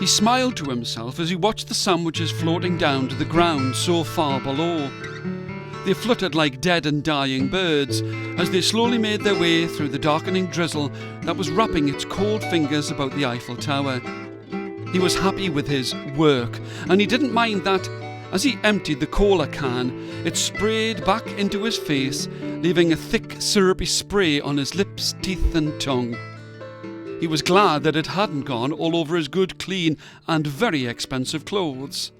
He smiled to himself as he watched the sandwiches floating down to the ground so far below. They fluttered like dead and dying birds as they slowly made their way through the darkening drizzle that was wrapping its cold fingers about the Eiffel Tower. He was happy with his work, and he didn't mind that, as he emptied the cola can, it sprayed back into his face, leaving a thick, syrupy spray on his lips, teeth and tongue. He was glad that it hadn't gone all over his good, clean and very expensive clothes.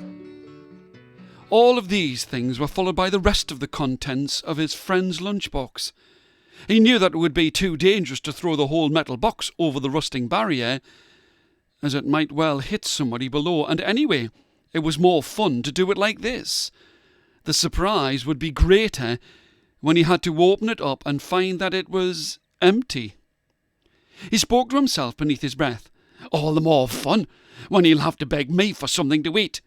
All of these things were followed by the rest of the contents of his friend's lunchbox. He knew that it would be too dangerous to throw the whole metal box over the rusting barrier, as it might well hit somebody below, and anyway, it was more fun to do it like this. The surprise would be greater when he had to open it up and find that it was empty. He spoke to himself beneath his breath. All the more fun when he'll have to beg me for something to eat.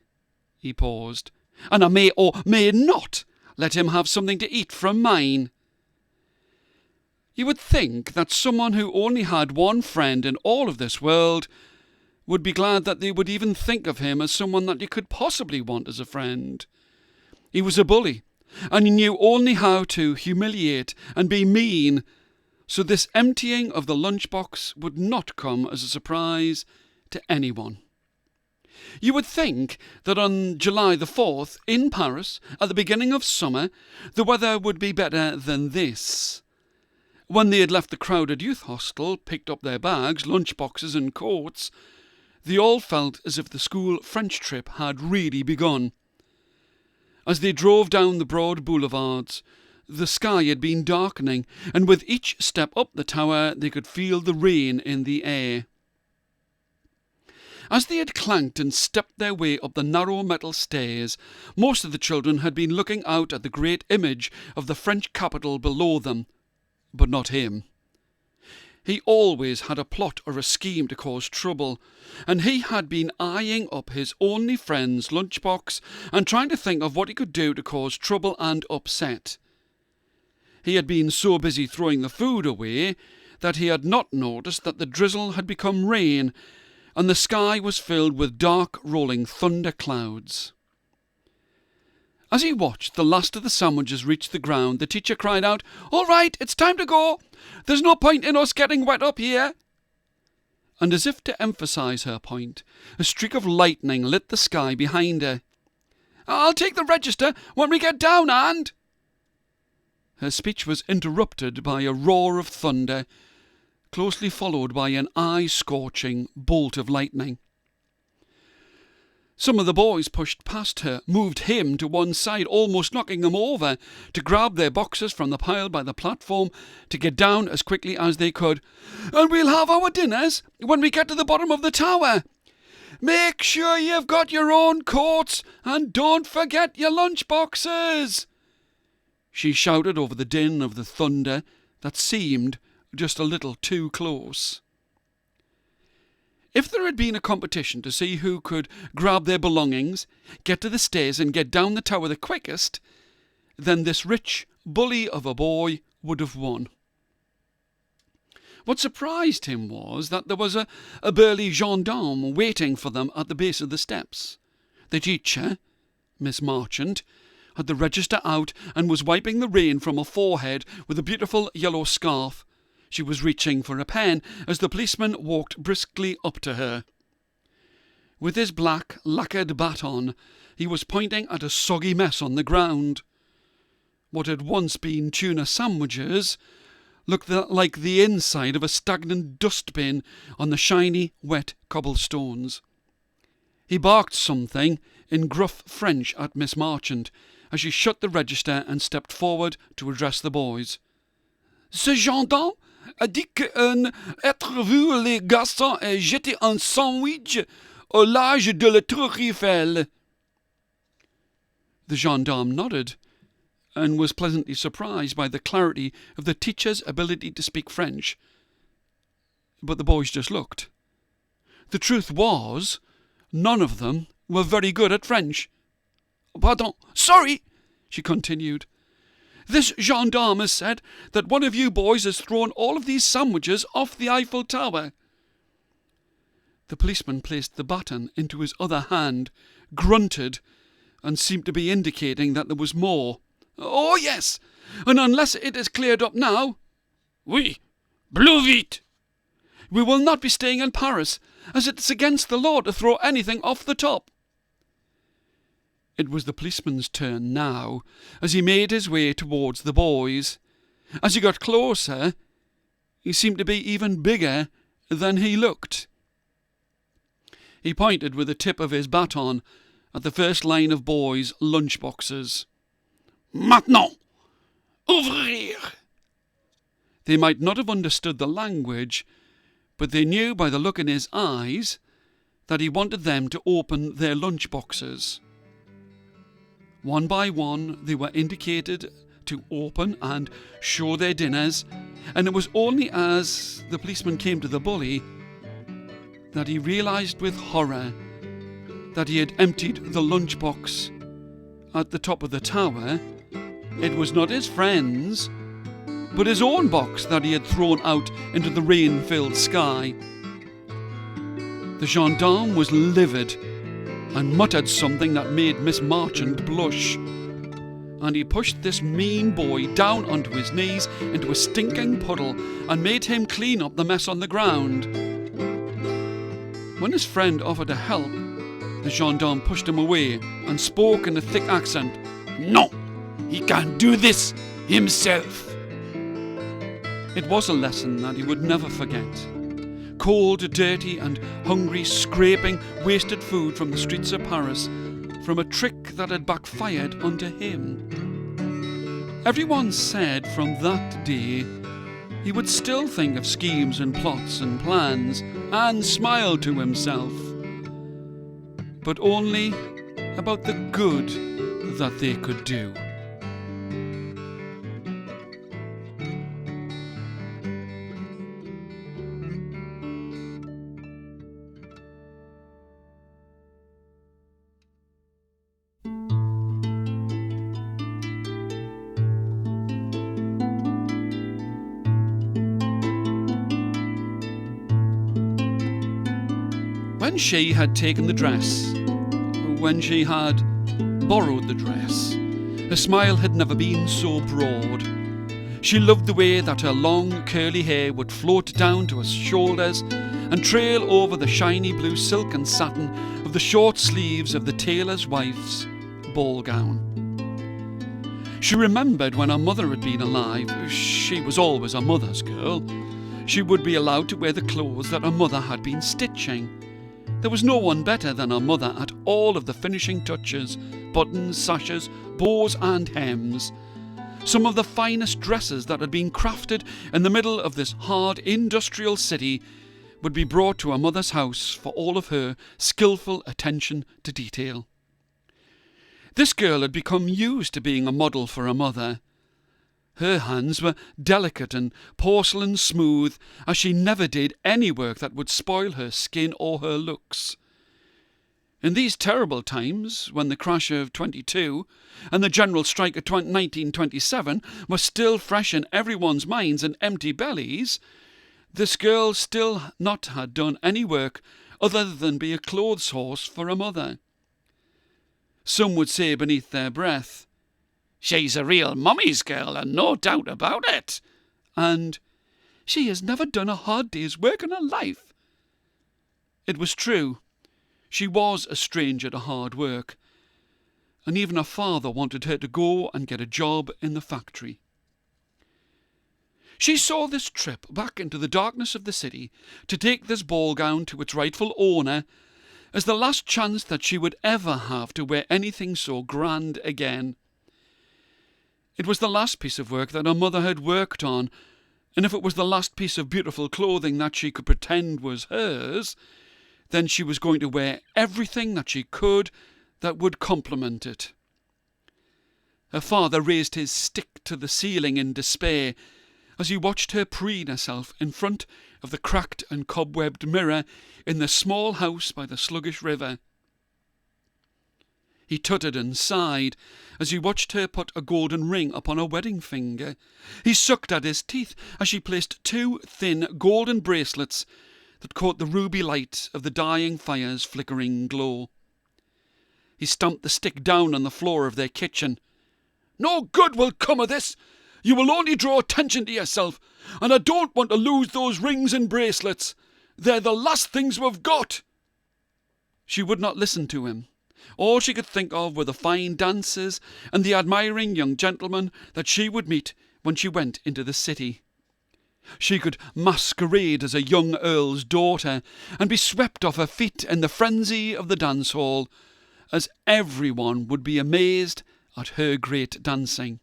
He paused. And I may or may not let him have something to eat from mine. You would think that someone who only had one friend in all of this world would be glad that they would even think of him as someone that you could possibly want as a friend. He was a bully, and he knew only how to humiliate and be mean, so this emptying of the lunchbox would not come as a surprise to anyone. You would think that on July the 4th, in Paris, at the beginning of summer, the weather would be better than this. When they had left the crowded youth hostel, picked up their bags, lunchboxes and coats, they all felt as if the school French trip had really begun. As they drove down the broad boulevards, the sky had been darkening, and with each step up the tower they could feel the rain in the air. As they had clanked and stepped their way up the narrow metal stairs, most of the children had been looking out at the great image of the French capital below them, but not him. He always had a plot or a scheme to cause trouble, and he had been eyeing up his only friend's lunchbox and trying to think of what he could do to cause trouble and upset. He had been so busy throwing the food away that he had not noticed that the drizzle had become rain, and the sky was filled with dark rolling thunder clouds. As he watched the last of the sandwiches reach the ground, the teacher cried out, "All right, it's time to go. There's no point in us getting wet up here." And as if to emphasise her point, a streak of lightning lit the sky behind her. "I'll take the register when we get down, and..." Her speech was interrupted by a roar of thunder, closely followed by an eye-scorching bolt of lightning. Some of the boys pushed past her, moved him to one side, almost knocking him over, to grab their boxes from the pile by the platform, to get down as quickly as they could. "And we'll have our dinners when we get to the bottom of the tower. Make sure you've got your own coats, and don't forget your lunch boxes," she shouted over the din of the thunder that seemed just a little too close. If there had been a competition to see who could grab their belongings, get to the stairs and get down the tower the quickest, then this rich bully of a boy would have won. What surprised him was that there was a burly gendarme waiting for them at the base of the steps. The teacher, Miss Marchant, had the register out and was wiping the rain from her forehead with a beautiful yellow scarf. She was reaching for a pen as the policeman walked briskly up to her. With his black, lacquered baton, he was pointing at a soggy mess on the ground. What had once been tuna sandwiches looked like the inside of a stagnant dustbin on the shiny, wet cobblestones. He barked something in gruff French at Miss Marchant as she shut the register and stepped forward to address the boys. "Ce gendarme a dit qu'un être vu les garçons et jeter un sandwich au large de la Tour Eiffel." The gendarme nodded, and was pleasantly surprised by the clarity of the teacher's ability to speak French. But the boys just looked. The truth was, none of them were very good at French. "Pardon, sorry," she continued. "This gendarme has said that one of you boys has thrown all of these sandwiches off the Eiffel Tower." The policeman placed the baton into his other hand, grunted, and seemed to be indicating that there was more. "Oh, yes, and unless it is cleared up now—" "Oui, blue vite." "We will not be staying in Paris, as it's against the law to throw anything off the top." It was the policeman's turn now, as he made his way towards the boys. As he got closer, he seemed to be even bigger than he looked. He pointed with the tip of his baton at the first line of boys' lunchboxes. "Maintenant, ouvrir." They might not have understood the language, but they knew by the look in his eyes that he wanted them to open their lunchboxes. One by one they were indicated to open and show their dinners, and it was only as the policeman came to the bully that he realised with horror that he had emptied the lunchbox at the top of the tower. It was not his friend's, but his own box that he had thrown out into the rain-filled sky. The gendarme was livid and muttered something that made Miss Marchand blush, and he pushed this mean boy down onto his knees into a stinking puddle and made him clean up the mess on the ground. When his friend offered to help, the gendarme pushed him away and spoke in a thick accent. "No, he can't do this himself." It was a lesson that he would never forget. Cold, dirty and hungry, scraping wasted food from the streets of Paris from a trick that had backfired onto him. Everyone said from that day he would still think of schemes and plots and plans and smile to himself, but only about the good that they could do. When she had taken the dress, when she had borrowed the dress, her smile had never been so broad. She loved the way that her long curly hair would float down to her shoulders and trail over the shiny blue silk and satin of the short sleeves of the tailor's wife's ball gown. She remembered when her mother had been alive. She was always her mother's girl. She would be allowed to wear the clothes that her mother had been stitching. There was no one better than her mother at all of the finishing touches, buttons, sashes, bows and hems. Some of the finest dresses that had been crafted in the middle of this hard industrial city would be brought to her mother's house for all of her skillful attention to detail. This girl had become used to being a model for her mother. Her hands were delicate and porcelain smooth, as she never did any work that would spoil her skin or her looks. In these terrible times, when the crash of 22 and the general strike of 1927 were still fresh in everyone's minds and empty bellies, this girl still not had done any work other than be a clothes horse for her mother. Some would say beneath their breath, "She's a real mummy's girl, and no doubt about it," and "She has never done a hard day's work in her life." It was true. She was a stranger to hard work, and even her father wanted her to go and get a job in the factory. She saw this trip back into the darkness of the city to take this ball gown to its rightful owner as the last chance that she would ever have to wear anything so grand again. It was the last piece of work that her mother had worked on, and if it was the last piece of beautiful clothing that she could pretend was hers, then she was going to wear everything that she could that would complement it. Her father raised his stick to the ceiling in despair as he watched her preen herself in front of the cracked and cobwebbed mirror in the small house by the sluggish river. He tutted and sighed as he watched her put a golden ring upon her wedding finger. He sucked at his teeth as she placed two thin golden bracelets that caught the ruby light of the dying fire's flickering glow. He stamped the stick down on the floor of their kitchen. "No good will come of this. You will only draw attention to yourself, and I don't want to lose those rings and bracelets. They're the last things we've got." She would not listen to him. All she could think of were the fine dances and the admiring young gentlemen that she would meet when she went into the city. She could masquerade as a young earl's daughter and be swept off her feet in the frenzy of the dance hall, as everyone would be amazed at her great dancing.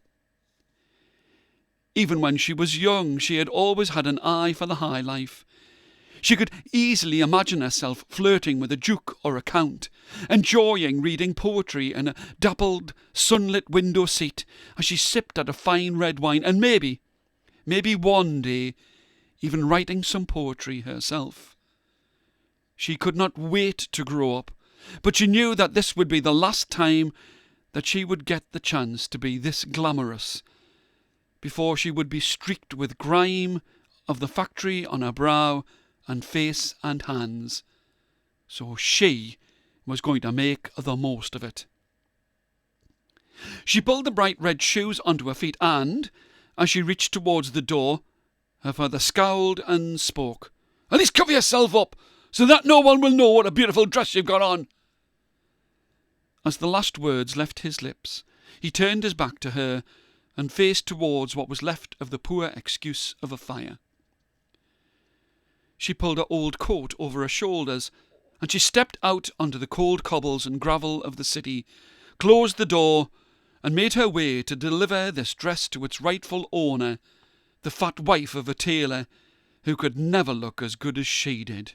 Even when she was young, she had always had an eye for the high life. She could easily imagine herself flirting with a duke or a count, enjoying reading poetry in a dappled, sunlit window seat as she sipped at a fine red wine, and maybe one day even writing some poetry herself. She could not wait to grow up, but she knew that this would be the last time that she would get the chance to be this glamorous, before she would be streaked with grime of the factory on her brow and face and hands. So she was going to make the most of it. She pulled the bright red shoes onto her feet and, as she reached towards the door, her father scowled and spoke. "At least cover yourself up, so that no one will know what a beautiful dress you've got on." As the last words left his lips, he turned his back to her and faced towards what was left of the poor excuse of a fire. She pulled her old coat over her shoulders, and she stepped out onto the cold cobbles and gravel of the city, closed the door, and made her way to deliver this dress to its rightful owner, the fat wife of a tailor who could never look as good as she did.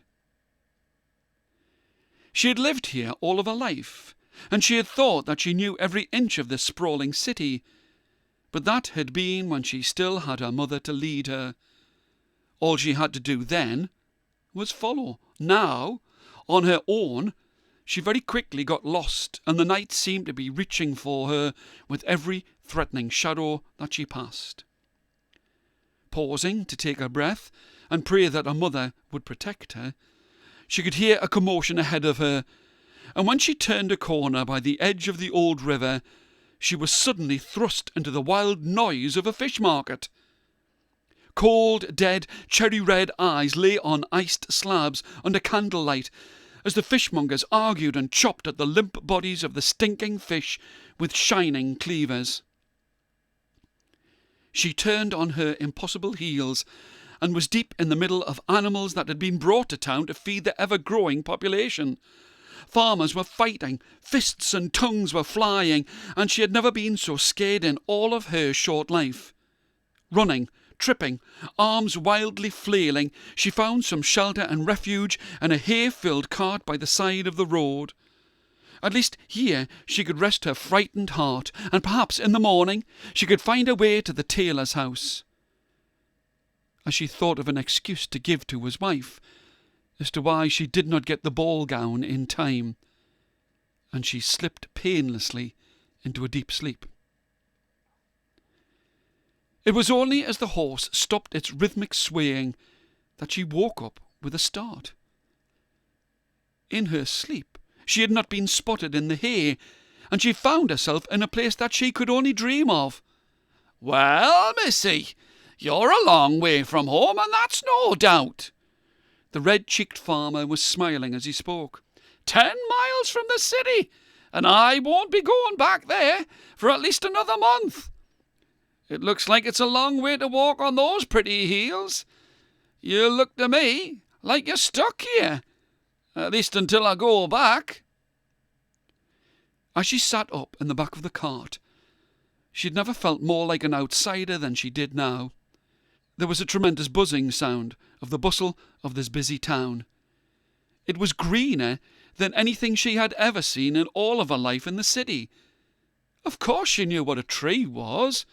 She had lived here all of her life, and she had thought that she knew every inch of this sprawling city, but that had been when she still had her mother to lead her. All she had to do then was follow. Now, on her own, she very quickly got lost, and the night seemed to be reaching for her with every threatening shadow that she passed. Pausing to take her breath and pray that her mother would protect her, she could hear a commotion ahead of her, and when she turned a corner by the edge of the old river, she was suddenly thrust into the wild noise of a fish market. Cold, dead, cherry-red eyes lay on iced slabs under candlelight as the fishmongers argued and chopped at the limp bodies of the stinking fish with shining cleavers. She turned on her impossible heels and was deep in the middle of animals that had been brought to town to feed the ever-growing population. Farmers were fighting, fists and tongues were flying, and she had never been so scared in all of her short life. Running, tripping, arms wildly flailing, she found some shelter and refuge in a hay-filled cart by the side of the road. At least here she could rest her frightened heart, and perhaps in the morning she could find her way to the tailor's house. As she thought of an excuse to give to his wife as to why she did not get the ball gown in time, and she slipped painlessly into a deep sleep. It was only as the horse stopped its rhythmic swaying that she woke up with a start. In her sleep she had not been spotted in the hay, and she found herself in a place that she could only dream of. "Well, missy, you're a long way from home, and that's no doubt." The red-cheeked farmer was smiling as he spoke. 10 miles from the city, and I won't be going back there for at least another month. It looks like it's a long way to walk on those pretty heels. You look to me like you're stuck here, at least until I go back." As she sat up in the back of the cart, she had never felt more like an outsider than she did now. There was a tremendous buzzing sound of the bustle of this busy town. It was greener than anything she had ever seen in all of her life in the city. Of course she knew what a tree was.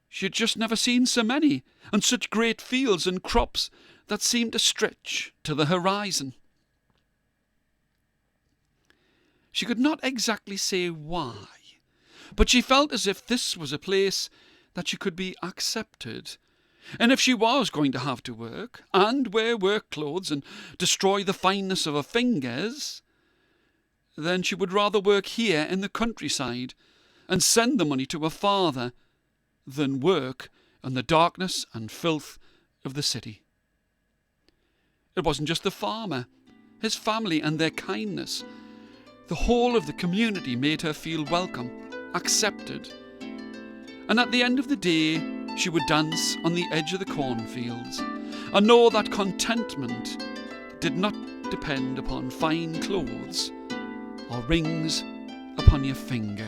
She had just never seen so many, and such great fields and crops that seemed to stretch to the horizon. She could not exactly say why, but she felt as if this was a place that she could be accepted, And if she was going to have to work, and wear work clothes and destroy the fineness of her fingers, then she would rather work here in the countryside and send the money to her father than work in the darkness and filth of the city. It wasn't just the farmer, his family and their kindness. The whole of the community made her feel welcome, accepted. And at the end of the day, she would dance on the edge of the cornfields and know that contentment did not depend upon fine clothes or rings upon your finger.